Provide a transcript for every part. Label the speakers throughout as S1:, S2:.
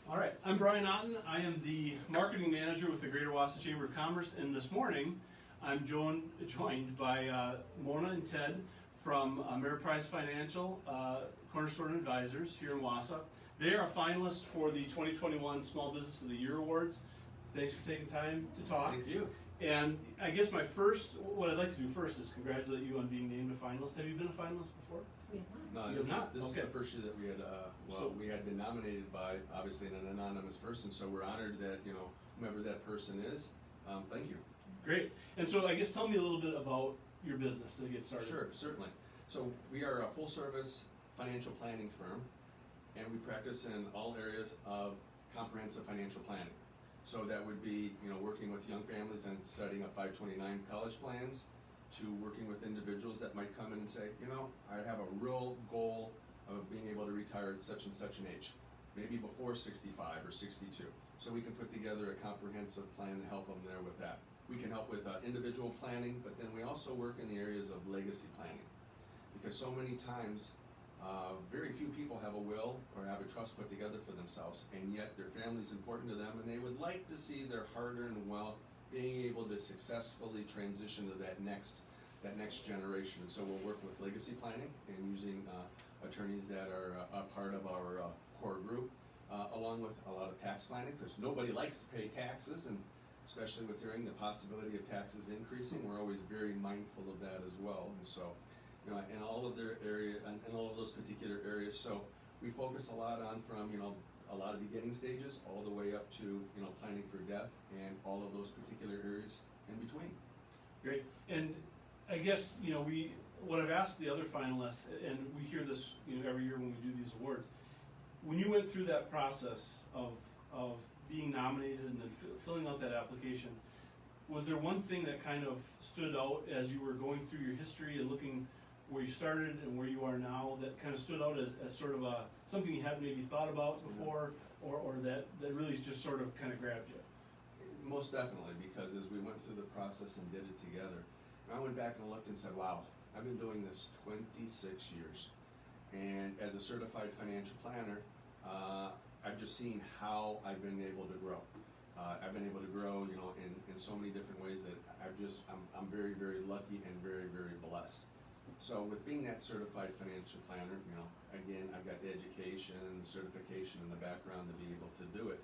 S1: All right, I'm Brian Otten. I am the marketing manager with the Greater Wausau Chamber of Commerce, and this morning I'm joined by Mona and Ted from Ameriprise Financial, Cornerstone Advisors here in Wausau. They are finalists for the 2021 Small Business of the Year Awards. Thanks for taking time to talk.
S2: Thank you.
S1: And I guess what I'd like to do first is congratulate you on being named a finalist. Have you been a finalist before?
S3: We have not.
S2: No, this
S1: Okay.
S2: is the first year that we had, we had been nominated by, obviously, an anonymous person, so we're honored that, whomever that person is, thank you.
S1: Great. And so I guess tell me a little bit about your business to get started.
S2: Sure, certainly. So we are a full-service financial planning firm, and we practice in all areas of comprehensive financial planning. So that would be, working with young families and setting up 529 college plans, to working with individuals that might come in and say, I have a real goal of being able to retire at such and such an age, maybe before 65 or 62. So we can put together a comprehensive plan to help them there with that. We can help with individual planning, but then we also work in the areas of legacy planning. Because so many times, very few people have a will or have a trust put together for themselves, and yet their family is important to them, and they would like to see their hard-earned wealth being able to successfully transition to that next generation. And so we'll work with legacy planning and using attorneys that are a part of our core group, along with a lot of tax planning, because nobody likes to pay taxes, and especially with hearing the possibility of taxes increasing, we're always very mindful of that as well. And so, in all of their area, in all of those particular areas, so we focus a lot on from, a lot of beginning stages all the way up to, planning for death and all of those particular areas in between.
S1: Great. And I guess, what I've asked the other finalists, and we hear this, every year when we do these awards, when you went through that process of being nominated and then filling out that application, was there one thing that kind of stood out as you were going through your history and looking where you started and where you are now that kind of stood out as sort of something you hadn't maybe thought about before, or that really just sort of kind of grabbed you?
S2: Most definitely, because as we went through the process and did it together, I went back and looked and said, wow, I've been doing this 26 years. And as a certified financial planner, I've just seen how I've been able to grow. I've been able to grow, in so many different ways that I'm very, very lucky and very, very blessed. So with being that certified financial planner, again, I've got the education and the certification in the background to be able to do it.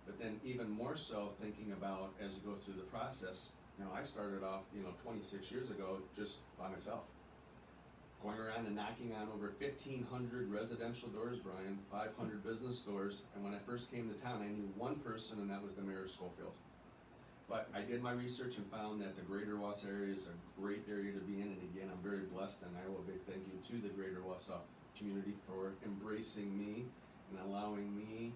S2: But then even more so thinking about as you go through the process, I started off, 26 years ago just by myself. Going around and knocking on over 1,500 residential doors, Brian, 500 business doors, and when I first came to town, I knew one person, and that was the mayor of Schofield. But I did my research and found that the Greater Wausau area is a great area to be in, and again, I'm very blessed, and I owe a big thank you to the Greater Wausau community for embracing me and allowing me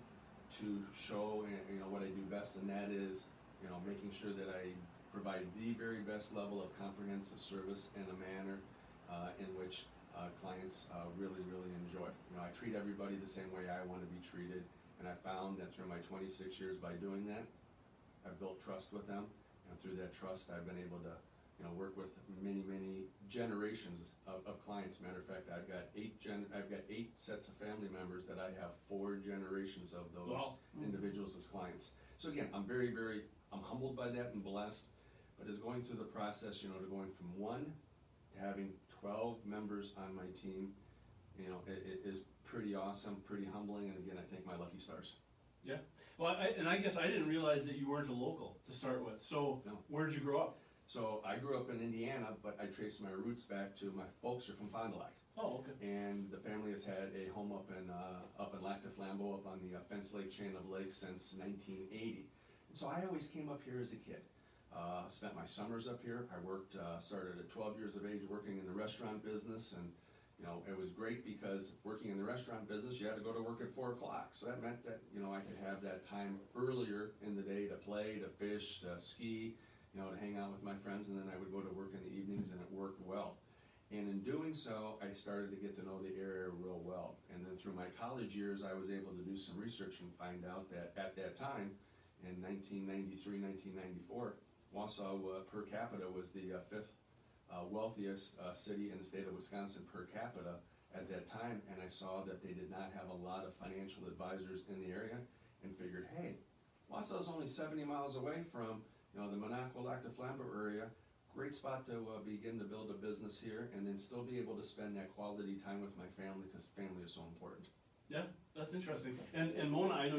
S2: to show, what I do best, and that is, making sure that I provide the very best level of comprehensive service in a manner in which clients really, really enjoy. I treat everybody the same way I want to be treated, and I found that through my 26 years by doing that, I've built trust with them, and through that trust, I've been able to, work with many, many generations of clients. Matter of fact, I've got 8 sets of family members that I have 4 generations of those individuals as clients. So again, I'm very, very, I'm humbled by that and blessed. But as going through the process, to going from 1 to having 12 members on my team, it is pretty awesome, pretty humbling, and again, I thank my lucky stars.
S1: Yeah. Well, I guess I didn't realize that you weren't a local to start with. So
S2: No.
S1: Where did you grow up?
S2: So I grew up in Indiana, but I traced my roots back to my folks are from Fond du Lac.
S1: Oh, okay.
S2: And the family has had a home up in Lac du Flambeau, up on the Fence Lake chain of lakes since 1980. And so I always came up here as a kid. Spent my summers up here. I worked, started at 12 years of age working in the restaurant business, and it was great because working in the restaurant business, you had to go to work at 4 o'clock. So that meant that, I could have that time earlier in the day to play, to fish, to ski, to hang out with my friends, and then I would go to work in the evenings, and it worked well. And in doing so, I started to get to know the area real well. And then through my college years, I was able to do some research and find out that at that time, in 1993, 1994, Wausau per capita was the 5th wealthiest city in the state of Wisconsin per capita at that time, and I saw that they did not have a lot of financial advisors in the area, and figured, hey, Wausau's only 70 miles away from, the Monaco-Lac-de-Flambeau area. Great spot to begin to build a business here, and then still be able to spend that quality time with my family, because family is so important.
S1: Yeah, that's interesting. And Mona, I know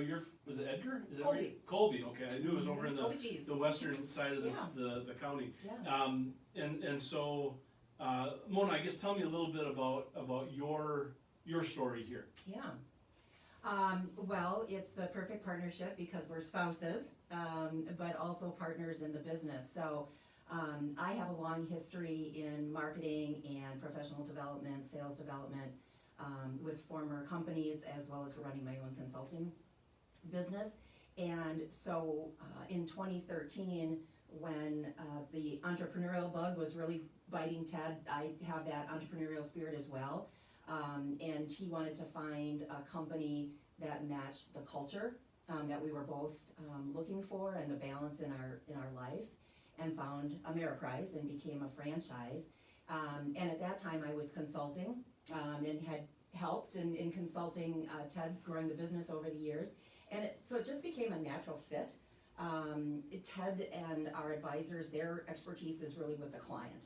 S1: was it Edgar? Is it
S3: Colby.
S1: where Colby, okay. I knew it was over in
S3: Colby cheese.
S1: the western side of
S3: Yeah.
S1: the county.
S3: Yeah.
S1: And so, Mona, I guess tell me a little bit about your story here.
S3: Yeah. Well, it's the perfect partnership because we're spouses, but also partners in the business. So I have a long history in marketing and professional development, sales development, with former companies, as well as running my own consulting business. And so in 2013, when the entrepreneurial bug was really biting Ted, I have that entrepreneurial spirit as well. And he wanted to find a company that matched the culture that we were both looking for, and the balance in our life, and found Ameriprise and became a franchise. And at that time I was consulting and had helped in consulting Ted growing the business over the years. And so it just became a natural fit. Ted and our advisors, their expertise is really with the client.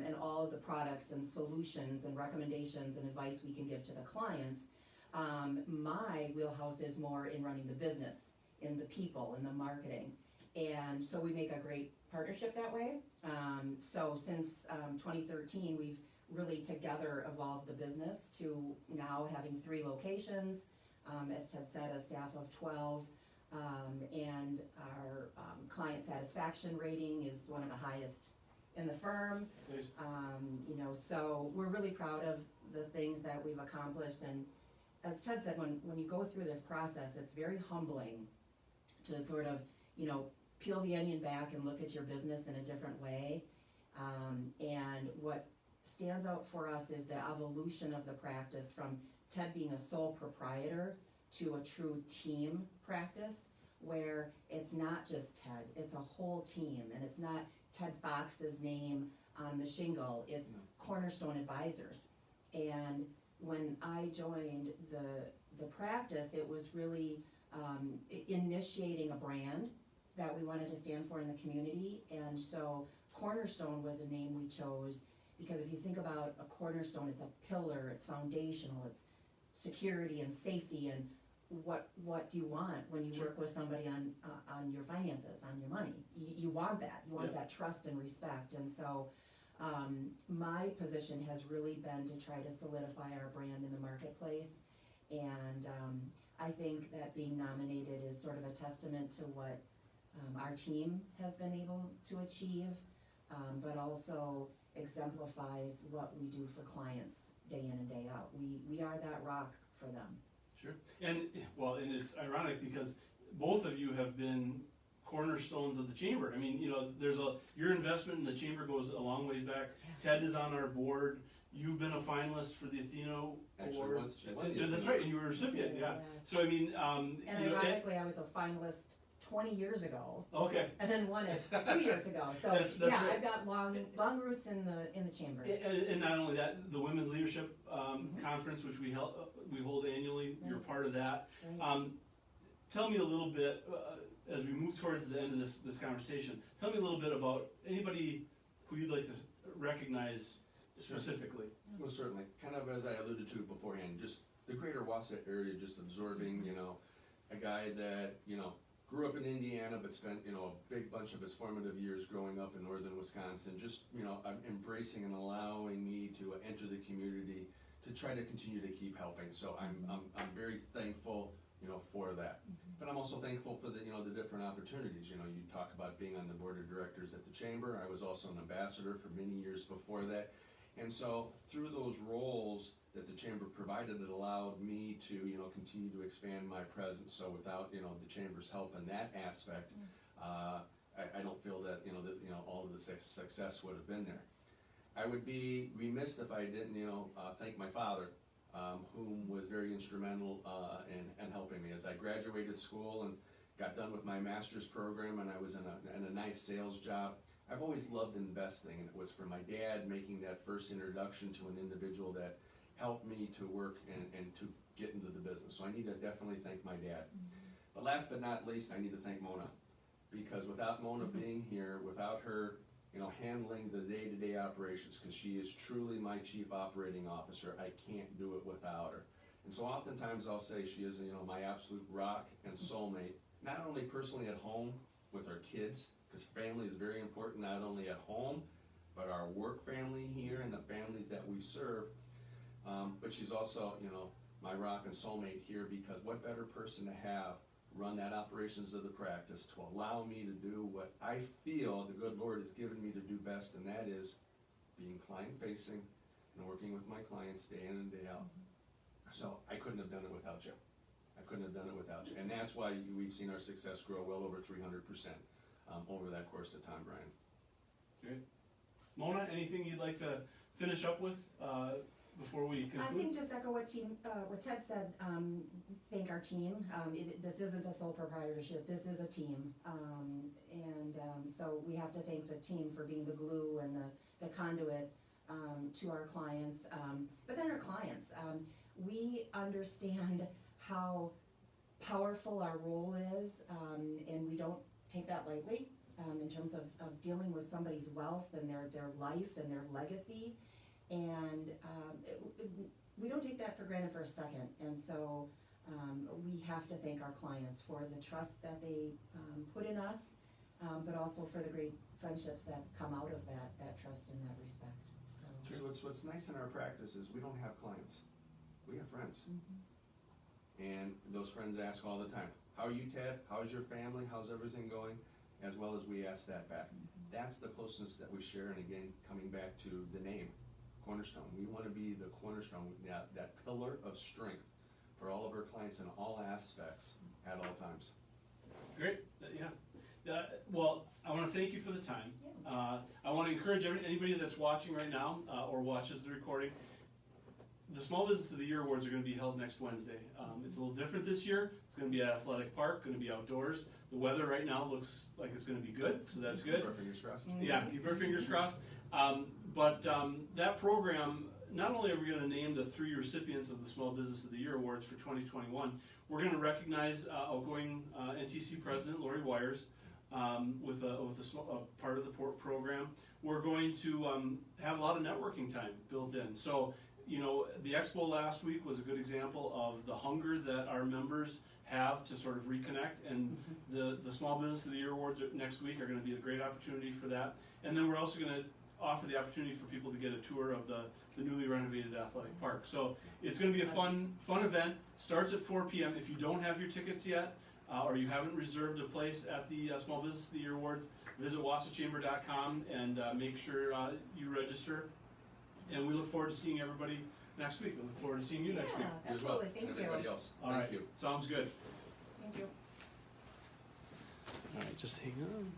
S3: And all of the products and solutions and recommendations and advice we can give to the clients. My wheelhouse is more in running the business, in the people, in the marketing. And so we make a great partnership that way. So since 2013, we've really together evolved the business to now having 3 locations, as Ted said, a staff of 12, and our client satisfaction rating is one of the highest in the firm.
S1: Nice.
S3: So we're really proud of the things that we've accomplished. And as Ted said, when you go through this process, it's very humbling to sort of, peel the onion back and look at your business in a different way. And what stands out for us is the evolution of the practice from Ted being a sole proprietor to a true team practice, where it's not just Ted, it's a whole team, and it's not Ted Fox's name on the shingle, it's Cornerstone Advisors. And when I joined the practice, it was really initiating a brand that we wanted to stand for in the community. And so Cornerstone was a name we chose because if you think about a cornerstone, it's a pillar, it's foundational, it's security and safety. And what do you want when you work with somebody on your finances, on your money? You want that. You want that trust and respect. And so my position has really been to try to solidify our brand in the marketplace. And I think that being nominated is sort of a testament to what our team has been able to achieve, but also exemplifies what we do for clients day in and day out. We are that rock for them.
S1: Sure. And it's ironic because both of you have been cornerstones of the chamber. I mean, your investment in the chamber goes a long ways back.
S3: Yeah.
S1: Ted is on our board. You've been a finalist for the Athena Award.
S2: She won the
S1: That's
S2: Athena.
S1: right, and you were a recipient. Yeah. So I mean,
S3: And ironically, I was a finalist 20 years ago.
S1: Okay.
S3: And then won it 2 years ago. So
S1: That's
S3: yeah,
S1: right.
S3: I've got long roots in the chamber.
S1: And not only that, the Women's Leadership Conference, which we hold annually, you're part of that.
S3: Right.
S1: Tell me a little bit, as we move towards the end of this conversation, tell me a little bit about anybody who you'd like to recognize specifically.
S2: Well, certainly. Kind of as I alluded to beforehand, just the greater Wausau area, just absorbing, a guy that, grew up in Indiana, but spent, a big bunch of his formative years growing up in northern Wisconsin, just, embracing and allowing me to enter the community to try to continue to keep helping. So I'm very thankful, for that. But I'm also thankful for the, the different opportunities. You talk about being on the board of directors at the chamber. I was also an ambassador for many years before that. And so through those roles that the chamber provided, it allowed me to, continue to expand my presence. So without, the chamber's help in that aspect, I don't feel that, all of the success would have been there. I would be remiss if I didn't, thank my father, whom was very instrumental in helping me. As I graduated school and got done with my master's program, and I was in a nice sales job, I've always loved investing, and it was from my dad making that first introduction to an individual that helped me to work and to get into the business. So I need to definitely thank my dad. But last but not least, I need to thank Mona, because without Mona being here, without her, handling the day-to-day operations, because she is truly my chief operating officer, I can't do it without her. And so oftentimes I'll say she is, my absolute rock and soulmate, not only personally at home with our kids, because family is very important, not only at home, but our work family here and the families that we serve. But she's also, my rock and soulmate here, because what better person to have run that operations of the practice to allow me to do what I feel the good Lord has given me to do best, and that is being client-facing and working with my clients day in and day out. So I couldn't have done it without you. I couldn't have done it without you. And that's why we've seen our success grow well over 300% over that course of time, Brian.
S1: Great. Mona, anything you'd like to finish up with before we conclude?
S3: I think just echo what Ted said, thank our team. This isn't a sole proprietorship, this is a team. So we have to thank the team for being the glue and the conduit to our clients. But then our clients, we understand how powerful our role is, and we don't take that lightly in terms of dealing with somebody's wealth and their life and their legacy. And we don't take that for granted for a second. And so we have to thank our clients for the trust that they put in us, but also for the great friendships that come out of that trust and that respect. So
S2: What's nice in our practice is we don't have clients, we have friends. And those friends ask all the time, how are you, Ted? How's your family? How's everything going? As well as we ask that back. That's the closeness that we share. And again, coming back to the name, Cornerstone. We want to be the cornerstone, that pillar of strength for all of our clients in all aspects at all times.
S1: Great, well, I want to thank you for the time. I want to encourage anybody that's watching right now or watches the recording. The Small Business of the Year Awards are going to be held next Wednesday. It's a little different this year. It's going to be at Athletic Park, going to be outdoors. The weather right now looks like it's going to be good, so that's good.
S2: Keep our fingers crossed.
S1: Yeah, keep our fingers crossed. But that program, not only are we going to name the 3 recipients of the Small Business of the Year Awards for 2021, we're going to recognize outgoing NTC President Lori Wires with a part of the program. We're going to have a lot of networking time built in. So, the expo last week was a good example of the hunger that our members have to sort of reconnect, and the Small Business of the Year Awards next week are going to be a great opportunity for that. And then we're also going to offer the opportunity for people to get a tour of the newly renovated athletic park. So it's going to be a fun event. Starts at 4 p.m. If you don't have your tickets yet, or you haven't reserved a place at the Small Business of the Year Awards, visit wausauchamber.com and make sure you register. And we look forward to seeing everybody next week. We look forward to seeing you next week.
S3: Yeah, absolutely. Thank you.
S2: Everybody else.
S1: All
S2: Thank
S1: right.
S2: you.
S1: Sounds good.
S3: Thank you.
S1: All right, just hang on.